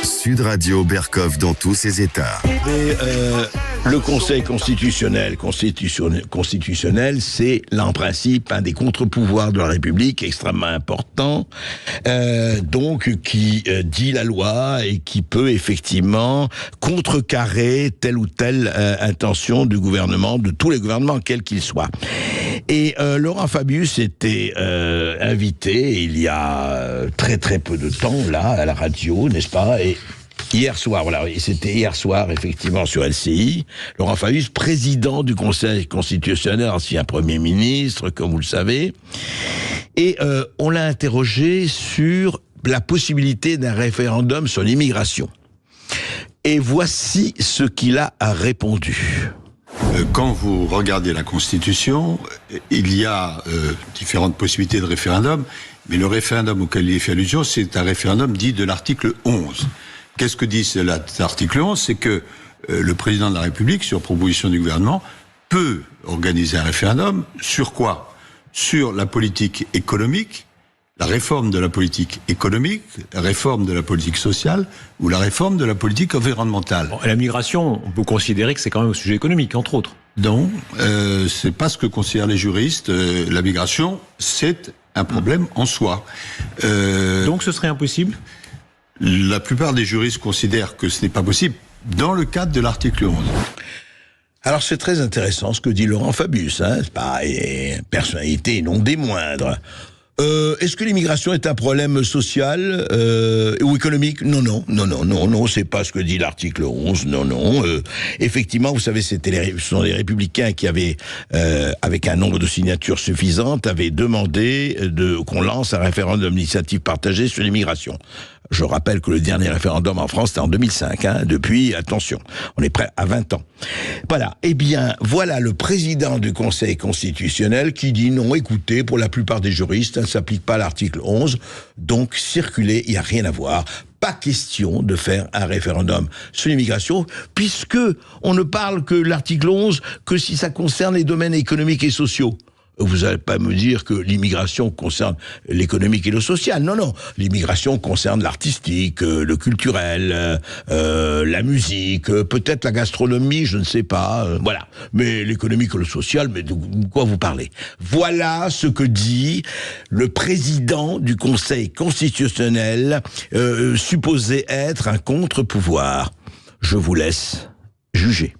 Sud Radio Berkov dans tous ses états. Le Conseil constitutionnel, c'est en principe un des contre-pouvoirs de la République extrêmement important, donc qui dit la loi et qui peut effectivement contrecarrer telle ou telle intention du gouvernement, de tous les gouvernements, quels qu'ils soient. Et Laurent Fabius était invité il y a très très peu de temps, là, à la radio, n'est-ce pas ? Et hier soir, voilà, et c'était hier soir, effectivement, sur LCI, Laurent Fabius, président du Conseil constitutionnel, ancien Premier ministre, comme vous le savez, et on l'a interrogé sur la possibilité d'un référendum sur l'immigration. Et voici ce qu'il a répondu. Quand vous regardez la Constitution, il y a différentes possibilités de référendum, mais le référendum auquel il est fait allusion, c'est un référendum dit de l'article 11. Qu'est-ce que dit cet article 11 ? C'est que le président de la République, sur proposition du gouvernement, peut organiser un référendum sur quoi ? Sur la politique économique, la réforme de la politique économique, la réforme de la politique sociale ou la réforme de la politique environnementale. Bon, la migration, on peut considérer que c'est quand même un sujet économique, entre autres. Non, c'est pas ce que considèrent les juristes. La migration, c'est un problème en soi. Donc ce serait impossible ? La plupart des juristes considèrent que ce n'est pas possible dans le cadre de l'article 11. Alors c'est très intéressant ce que dit Laurent Fabius, c'est pas une personnalité non des moindres. Est-ce que l'immigration est un problème social ou économique ? Non, c'est pas ce que dit l'article 11, non. Effectivement, vous savez, ce sont les Républicains qui avaient, avec un nombre de signatures suffisantes, avaient demandé qu'on lance un référendum d'initiative partagée sur l'immigration. Je rappelle que le dernier référendum en France, c'était en 2005. Depuis, attention, on est prêt à 20 ans. Voilà. Eh bien, voilà le président du Conseil constitutionnel qui dit non, écoutez, pour la plupart des juristes, ça s'applique pas à l'article 11, donc circuler, il n'y a rien à voir. Pas question de faire un référendum sur l'immigration, puisque on ne parle que l'article 11 que si ça concerne les domaines économiques et sociaux. Vous n'allez pas me dire que l'immigration concerne l'économique et le social. Non. L'immigration concerne l'artistique, le culturel, la musique, peut-être la gastronomie, je ne sais pas. Voilà. Mais l'économique et le social, mais de quoi vous parlez ? Voilà ce que dit le président du Conseil constitutionnel, supposé être un contre-pouvoir. Je vous laisse juger.